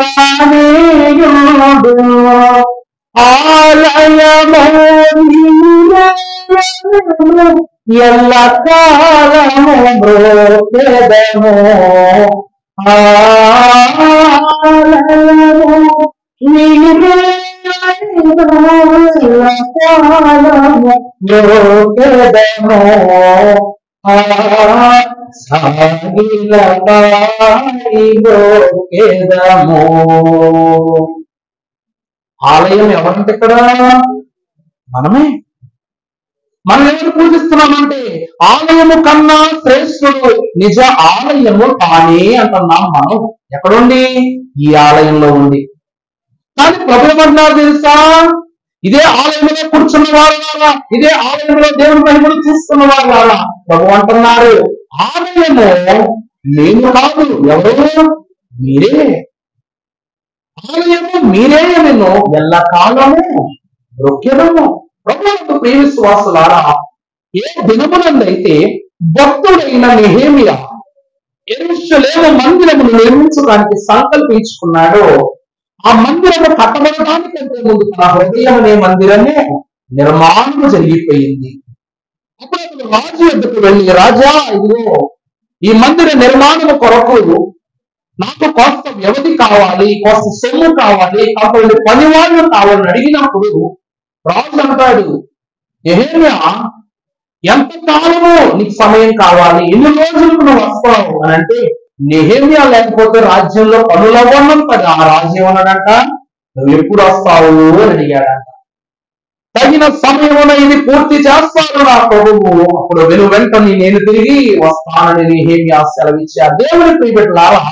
తానేయుడు. ఆలయము ఎల్ల కాలము బ్రోకెదము. ఆలయము నీవే ఎల్ల కాలము బ్రోకెదము. సాగిల పాడి బ్రోకెదము. ఆలయం ఎవరంటే ఇక్కడ మనమే. మనం ఎవరు పూజిస్తున్నామంటే ఆలయము కన్నా శ్రేష్ఠుడు నిజ ఆలయము తానే అంటున్నాం మనం. ఎక్కడుండి? ఈ ఆలయంలో ఉంది. కానీ ప్రభు ఏమన్నారు తెలుసా? ఇదే ఆలయంలో కూర్చున్న వారు కాదా, ఇదే ఆలయంలో దేవుని మహిమను చూస్తున్న వారు కాదా? ప్రభు అంటున్నారు, ఆలయము నేను కాదు, ఎవరు? మీరే. ఆలయము మీరే నేను ఎల్లకాలము బ్రొక్కెదము. ప్రభువుకు ప్రియ విశ్వాసులారా, ఏ దినమునందైతే భక్తుడైన నెహెమియా యెరూషలేము మందిరమును నిర్మించడానికి సంకల్పించుకున్నాడో, ఆ మందిరము కట్టబడడానికంటే ముందు తన హృదయం అనే మందిరమే నిర్మాణం జరిగిపోయింది. అప్పుడు అతను రాజు వద్దకు వెళ్ళి, రాజా, ఇదిగో ఈ మందిర నిర్మాణము కొరకు నాకు కొంత వ్యవధి కావాలి, కొంత సొమ్ము కావాలి, కొంతమంది పనివాళ్ళు కావాలని అడిగినప్పుడు రాజు అంటాడు, నెహెమియా, ఎంత కాలము నీకు సమయం కావాలి, ఎన్ని రోజులకు నువ్వు వస్తావు అని అంటే, నెహెమియా లేకపోతే రాజ్యంలో పనులు అవ్వడం కదా. ఆ రాజ్యం ఏమన్నాడంట, నువ్వు ఎప్పుడు వస్తావు అని అడిగాడంట. తగిన సమయమున ఇది పూర్తి చేస్తాను నా ప్రభువు, అప్పుడు వెంటనే నేను తిరిగి వస్తానని నెహెమియా సెలవిచ్చాడు. దేవుని ప్రియబిడ్డలారా,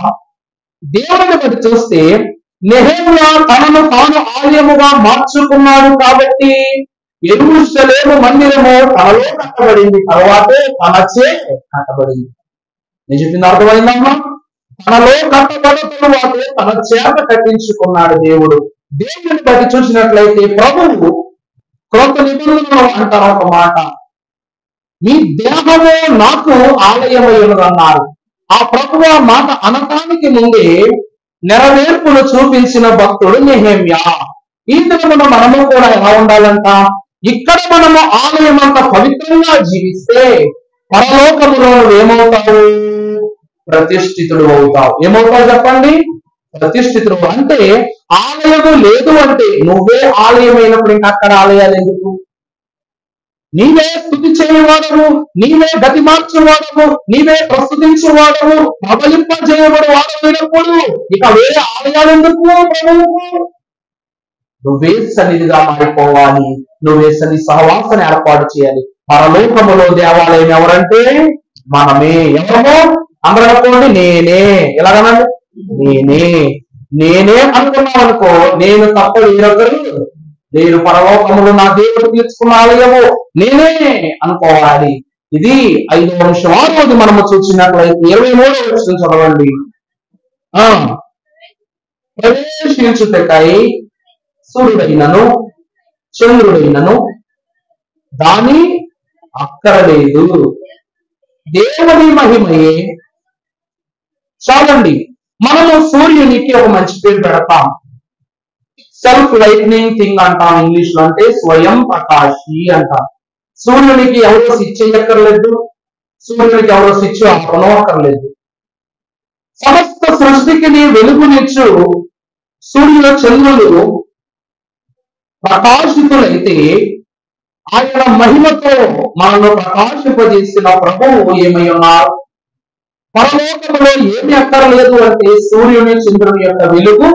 దేవుని బట్టి చూస్తే నెహెమియా తనను తాను ఆలయముగా మార్చుకున్నాడు కాబట్టి యెరూషలేము మందిరము తనలో కట్టబడింది, తర్వాతే తనచే కట్టబడింది. నేను చెప్పింది అర్థమైందమ్మా? తనలో కట్టబడిన తరువాతే తన చేత కట్టించుకున్నాడు దేవుడు. దేవుని బట్టి చూసినట్లయితే ప్రభువు క్రొత్త నిబంధనలు అంటారు ఒక మాట, మీ దేహము నాకు ఆలయమై ఉన్నదన్నారు. ఆ ప్రభువు ఆ మాట అనటానికి ముందే నెరవేర్పును చూపించిన భక్తుడు నెహెమియా. ఈ దినమున మనము కూడా ఎలా ఉండాలంట? ఇక్కడ మనము ఆలయం అంత పవిత్రంగా జీవిస్తే పరలోకములో ఏమవుతావు? ప్రతిష్ఠితుడు అవుతావు. ఏమవుతావు చెప్పండి? ప్రతిష్ఠితుడు. అంటే ఆలయము లేదు అంటే నువ్వే ఆలయమైనప్పుడు ఇంకా అక్కడ ఆలయాలు ఎందుకు? నీవే స్తుతి చేయవాడవు, నీవే గతి మార్చేవాడవు, నీవే ప్రస్తుతించేవాడవు, ప్రబలింపజేయబడి వాడమైనప్పుడు ఇక వేరే ఆలయాలు ఎందుకు ప్రభువుకు? నువ్వే సన్నిధిగా మారిపోవాలి, నువ్వే సన్నిధి సహవాసాన్ని ఏర్పాటు చేయాలి. పరలోకములో దేవాలయం ఎవరంటే మనమే. ఎవరో అందరూ అనుకోండి, నేనే. ఎలాగనండి? నేనే అనుకున్నాం అనుకో, నేను తప్ప వేరొకరు నేను పరలోకములో నా దేవుడు తీర్చుకున్న ఆలయము నేనే అనుకోవాలి. ఇది 5వ అంశం. 6వది మనము చూసినట్లయితే 23వ వచనం చదవండి. ప్రవేశించుటకై సూర్యుడైనను చంద్రుడైనను దాని అక్కరలేదు, దేవుని మహిమయే చాలండి. మనము సూర్యునికి ఒక మంచి పేరు పెడతాం, సెల్ఫ్ లైట్నింగ్ థింగ్ అంటాం ఇంగ్లీష్ లో, అంటే స్వయం ప్రకాశి అంటాం. సూర్యునికి ఎవరో స్విచ్ చేయక్కర్లేదు, సూర్యునికి ఎవరో స్విచ్ కొనవక్కర్లేదు. సమస్త సృష్టికి వెలుగునిచ్చు సూర్యుల చంద్రులు ప్రకాశితులైతే ఆయన మహిమతో మనల్ని ప్రకాశింపజేసిన ప్రభువు ఏమై ఉన్నారు? పరలోకములో ఏమి అక్కర్లేదు అంటే సూర్యుని చంద్రుని యొక్క వెలుగు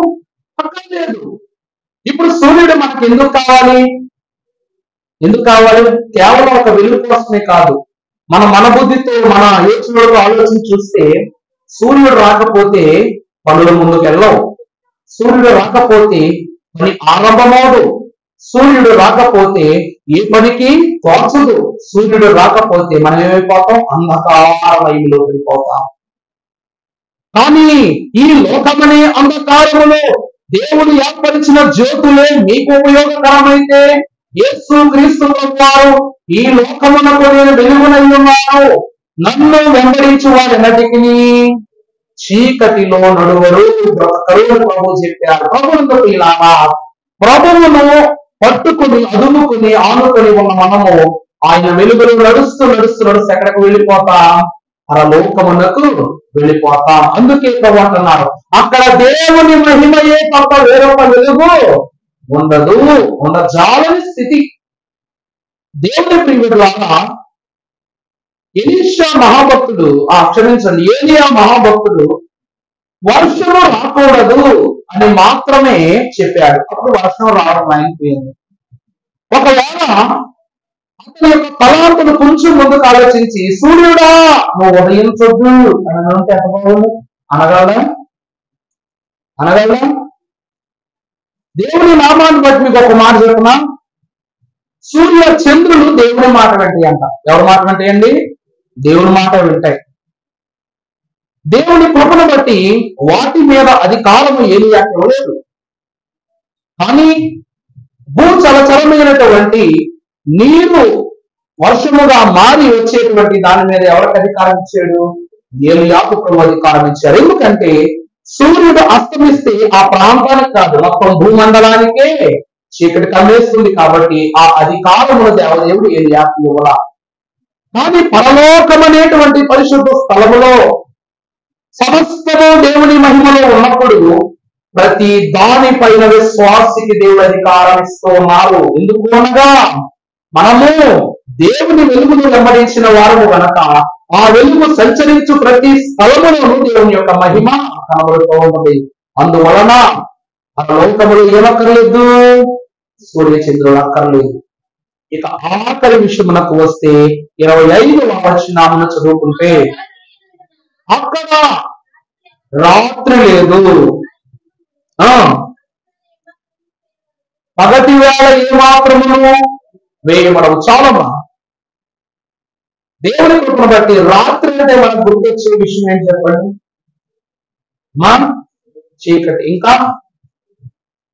అక్కర్లేదు. ఇప్పుడు సూర్యుడు మనకి ఎందుకు కావాలి? కేవలం ఒక వెలుగు కోసమే కాదు. మన బుద్ధితో మన యోచనలతో ఆలోచన చూస్తే సూర్యుడు రాకపోతే పనుల ముందుకు వెళ్ళవు, సూర్యుడు రాకపోతే పని ఆరంభమవుదు, సూర్యుడు రాకపోతే ఏ పనికి తోచదు. సూర్యుడు రాకపోతే మనం ఏమైపోతాం? అంధకారమయంలో పడిపోతాం. కానీ ఈ లోకమనే అంధకారములో దేవుడు ఏర్పరిచిన జ్యోతులే మీకు ఉపయోగకరమైతే, యేసు క్రీస్తు ప్రభువారు ఈ లోకమునకు నేను వెలుగునై ఉన్నాను, నన్ను వెంబడించు వారి ఎన్నటికి చీకటిలో నడువరు బ్రతకరు ప్రభు చెప్పారు. ప్రభువును ఇలాగా ప్రభువును పట్టుకుని అదుముకుని ఆనుకొని ఉన్న మనము ఆయన వెలుగులు నడుస్తూ నడుస్తూ నడుస్తూ ఎక్కడికి వెళ్ళిపోతాం? పరలోకమునకు వెళ్ళిపోతాం. అందుకే ప్రభు అంటున్నారు, అక్కడ దేవుని మహిమయే తప్ప వేరొక వెలుగు ఉండదు, ఉండజాలని స్థితి. దేవుని ప్రియులారా, ఎలీషా మహాభక్తుడు, క్షమించండి, ఏలియా మహాభక్తుడు వర్షము రాకూడదు అని మాత్రమే చెప్పాడు. అప్పుడు వర్షం రావడం అయిపోయింది. ఒకవేళ అతని యొక్క తలాంతును కొంచెం ముందుకు ఆలోచించి, సూర్యుడా నువ్వు ఉదయించొద్దు అని అంటే ఎంతబాగుంది? అనగలడా? దేవుని నామాన్ని బట్టి మీకు ఒక మాట చెప్పునా, సూర్య చంద్రులు దేవుని మాట వింటాయి అంట. ఎవరి మాట వింటాయండి? దేవుని మాట వింటాయి. దేవుని కృపను బట్టి వాటి మీద అధికారము ఏలియాకి ఇవ్వలేదు. కానీ భూచలచలమైనటువంటి నీరు వర్షముగా మారి వచ్చేటువంటి దాని మీద ఎవరికి అధికారం ఇచ్చాడు? ఏలియాకు ప్రభు అధికారం ఇచ్చారు. ఎందుకంటే సూర్యుడు అస్తమిస్తే ఆ ప్రాంతానికి కాదు, మొత్తం భూమండలానికే చీకటి కమ్మేస్తుంది. కాబట్టి ఆ అధికారమును దేవదేవుడు ఏలియాకు ఇవ్వాల. కానీ పరలోకం అనేటువంటి పరిశుద్ధ స్థలములో సమస్తము దేవుని మహిమలో ఉన్నప్పుడు ప్రతి దానిపైన విశ్వాసికి దేవుడు అధికారం ఇస్తూ ఉన్నారు. ఎందుకు అనగా మనము దేవుని వెలుగును వెంబడించిన వారము గనక ఆ వెలుగు సంచరించు ప్రతి స్థలములోనూ దేవుని యొక్క మహిమ కనబడుతూ ఉంటుంది. అందువలన ఆ లోకములు ఏమక్కర్లేదు? సూర్యచంద్రులు అక్కర్లేదు. ఇక ఆఖరి విషయమునకు వస్తే 25వ వచనాన్ని చదువుకుంటే, అక్కడ రాత్రి లేదు, పగటి వేళ ఏమాత్రమును వేయబడవు. చాలమ్మా, దేవుని కృపను బట్టి రాత్రి అంటే మనకు గుర్తొచ్చే విషయం ఏంటి చెప్పండి? మా చీకటి. ఇంకా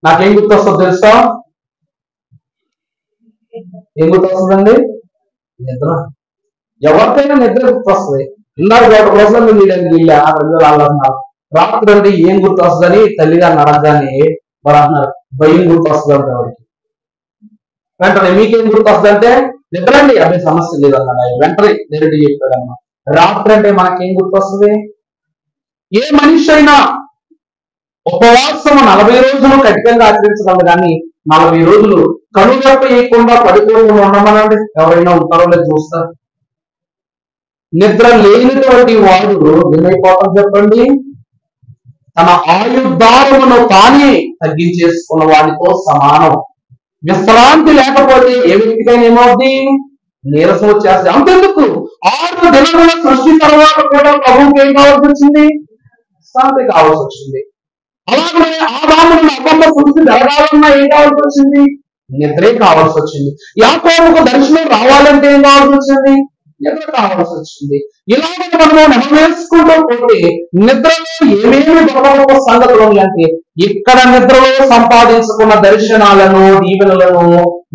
నాకేం గుర్తొస్తుందో తెలుసా? ఏం గుర్తొస్తుందండి? నిద్ర. ఎవరికైనా నిద్ర గుర్తొస్తుంది. ఇందాక ఒక రోజుల్లో వీళ్ళన్నారు, రాత్రి అంటే ఏం గుర్తొస్తుందని తల్లిగారిని అడగగానే వారు అంటున్నారు, భయం గుర్తొస్తుంది అంటే వాడికి. వెంటనే మీకేం గుర్తొస్తుంది అంటే నిద్ర అండి, అదే సమస్య లేదన్నాడు. వెంటనే డైరెక్ట్ చెప్పాడమ్మా. రాత్రి అంటే మనకేం గుర్తొస్తుంది? ఏ మనిషి అయినా ఉపవాసం 40 రోజులు కఠినంగా ఆచరించగలరు, కానీ 40 రోజులు కనుగొప్ప వేయకుండా పడుకోకుండా ఉండమనండి, ఎవరైనా ఉంటారో లేదు చూస్తారు. నిద్ర లేనిటువంటి వాడు ఏమైపోతాం చెప్పండి? తన ఆయుర్దారమును తానే తగ్గించేసుకున్న వాడితో సమానం. విశ్రాంతి లేకపోతే ఏ వ్యక్తికైనా ఏమవుద్ది? నీరసం వచ్చేస్తుంది. అంతెందుకు 6 దినముల సృష్టి తర్వాత కూడా ప్రభువుకి ఏం కావాల్సి వచ్చింది? విశ్రాంతి కావాల్సి వచ్చింది. అలాగే ఆదామును అబ్బమ్మ సృష్టి జరగాలన్నా ఏం కావాల్సి వచ్చింది? నిద్రే కావాల్సి వచ్చింది. యాకోబుకు దర్శనం రావాలంటే ఏం కావాల్సి వచ్చింది? నిద్ర కావాల్సి వచ్చింది. ఇలాగ మనము నెమవేసుకుంటూ పోతే నిద్రలో ఏమేమి గొప్ప సంగతులు అంటే, ఇక్కడ నిద్రలో సంపాదించుకున్న దర్శనాలను, దీవెనలను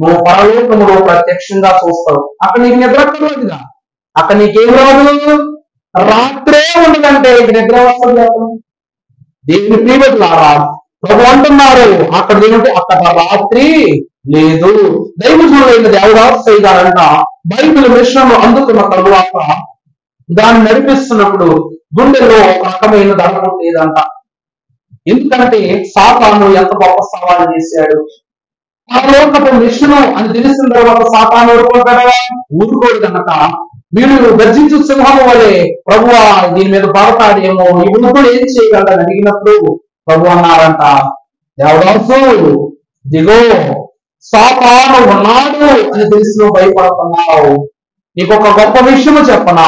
నువ్వు పరలోకములో ప్రత్యక్షంగా చూస్తావు. అక్కడ నీకు నిద్ర అక్కర్లేదుగా. అక్కడ నీకేం రాదు? రాత్రే ఉండదంటే నిద్ర వస్తుంది. దేవుని ప్రియలారా, ప్రభు అంటున్నారు అక్కడ ఏమిటి? అక్కడ రాత్రి లేదు. దైవజనులైన దేవదాసు గారంట బైబిల్ మిశ్రమం అందుకున్న తరువాత దాన్ని నడిపిస్తున్నప్పుడు గుండెల్లో ఒక రకమైన ధర్మం లేదంట. ఎందుకంటే సాతాను ఎంత గొప్ప సవాలు చేశాడు. ఆ లోకపు మిశ్రమం అని తెలిసిన తర్వాత సాతాను ఊరుకుంటాడా? ఊరుకోడు కనుక వీడు గర్జించు సింహము వలె ప్రభువా దీని మీద పడతాడేమో, ఈ వృద్ధుడు ఏం చేయగలడని అడిగినప్పుడు ప్రభు అన్నారంట, దేవదాసు దిగో, సాతాను ఉన్నాడు అని తెలిసి నువ్వు భయపడుతున్నావు. నీకు ఒక గొప్ప విషయము చెప్పనా?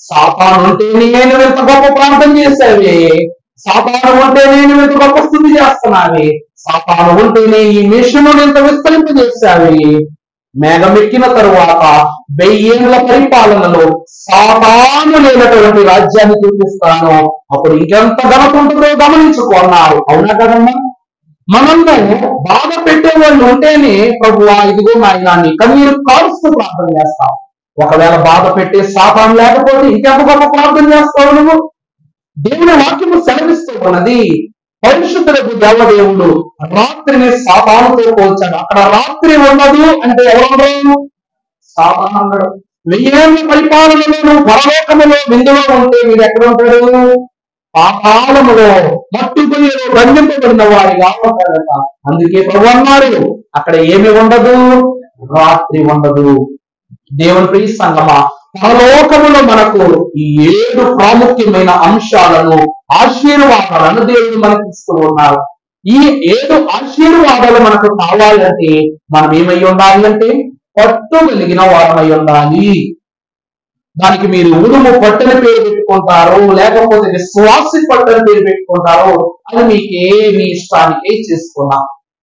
సాతాను ఉంటే నేను ఎంత గొప్ప ప్రాంతం చేశావి, సాతాను ఉంటే నేను ఎంత గొప్ప స్థుతి చేస్తున్నావి, సాతాను ఉంటేనే ఈ మిషను ఎంత విస్తరింపజేశావి. మేఘమెక్కిన తరువాత 1000 ఏళ్ల పరిపాలనలో సాతాను లేనటువంటి రాజ్యాన్ని చూపిస్తాను, అప్పుడు ఇంకెంత ఘనత ఉంటుందో గమనించుకున్నారు. అవునా కదమ్మా? మనల్ని బాధ పెట్టే వాళ్ళు ఉంటేనే ప్రభువా ఇదిగో నాయనా నీ కన్నీరు కారుస్తూ ప్రార్థన చేస్తాం. ఒకవేళ బాధ పెట్టే సాతాను లేకపోతే ఇంకెంత గొప్ప ప్రార్థన చేస్తావు నువ్వు? దేవుని వాక్యము సెలవిస్తూ ఉన్నది, పరిశుద్ధులకు దేవదేవుడు రాత్రిని సాతానుతో పోల్చాడు. అక్కడ రాత్రి ఉండదు అంటే ఎవరు? సాతాను అన్నాడు. 1000 ఏళ్ల పరిపాలనలో పరలోకములో విందులో ఉంటే మీరు ఎక్కడ ఉంటాడు? పాతాళములో మట్టి పొయ్యిలో బంధింపబడిన వారిగా ఉంటాడట. అందుకే ప్రభు అన్నాడు అక్కడ ఏమి ఉండదు? రాత్రి ఉండదు. దేవుని ప్రియ సంగమా, పరలోకములో మనకు ఈ 7 ప్రాముఖ్యమైన అంశాలను, ఆశీర్వాదాలను దేవుడు మనకి ఇస్తూ ఉన్నారు. ఈ 7 ఆశీర్వాదాలు మనకు కావాలంటే మనం ఏమై ఉండాలి అంటే పట్టుగలిగిన వారమై ఉండాలి. దానికి మీరు ఉడుము పట్టని పేరు పెట్టుకుంటారు, లేకపోతే విశ్వాసి పట్టని పేరు పెట్టుకుంటారు, అది మీకే మీ ఇష్టానికే చేసుకున్నా.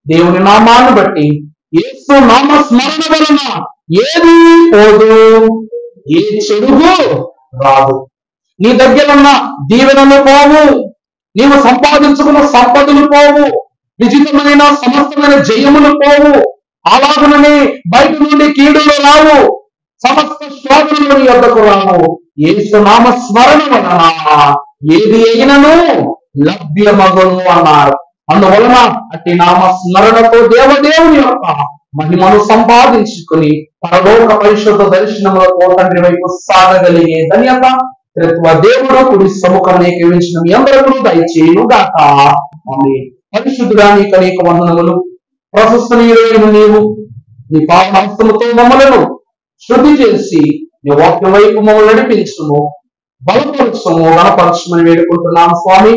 దేవుని నామాన్ని బట్టి యేసు నామ స్మరణ వలన ఏది పోదు, ఏ చెడుగు రాదు. నీ దగ్గర ఉన్న దీవెనలు పోవు, నీవు సంపాదించుకున్న సంపదలు పోవు, విజితమైన సమస్తమైన జయములు పోవు, అలాగనే బయట నుండి కీడులు రావు, సమస్త శోధనలు నీ వద్దకు రావు. యేసు నామ స్మరణ వలన ఏది అయినను లభ్యమగును అన్నారు. అందువలన అట్టి నామ స్మరణతో దేవదేవుని యొక్క మహిమను సంపాదించుకుని పరలోక పరిశుద్ధ దర్శనములతో తండ్రి వైపు సాగగలిగే ధన్యత దేవుడు కుడి సముఖమనే కేవించిన మీ అందరూ దయచేయును గాక. పరిశుద్ధుడా నీకు అనేక వందనములు. ప్రశస్తనీయుడైన నీవు నీ పాపహస్తముతో మమ్మలను శుద్ధి చేసి నీ వాక్యం వైపు మమ్మల్ని నడిపించుము, బలపరచము, గణపరచమని వేడుకుంటున్నాం స్వామి.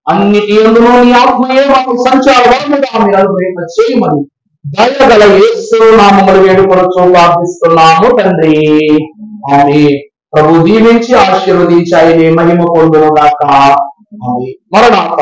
అన్నిటి అందులో నీ ఆత్మయే మాకు సంచార వరముగా మీరు అనుగ్రహింప చేయమని దయగల యేసు నామములు వేడుకొనొచ్చు ప్రార్థిస్తున్నాము తండ్రి. ఆమేన్. ప్రభు దీవించి ఆశీర్వదించి ఆయనే మహిమ పొందును గాక. ఆమేన్. మరణాత.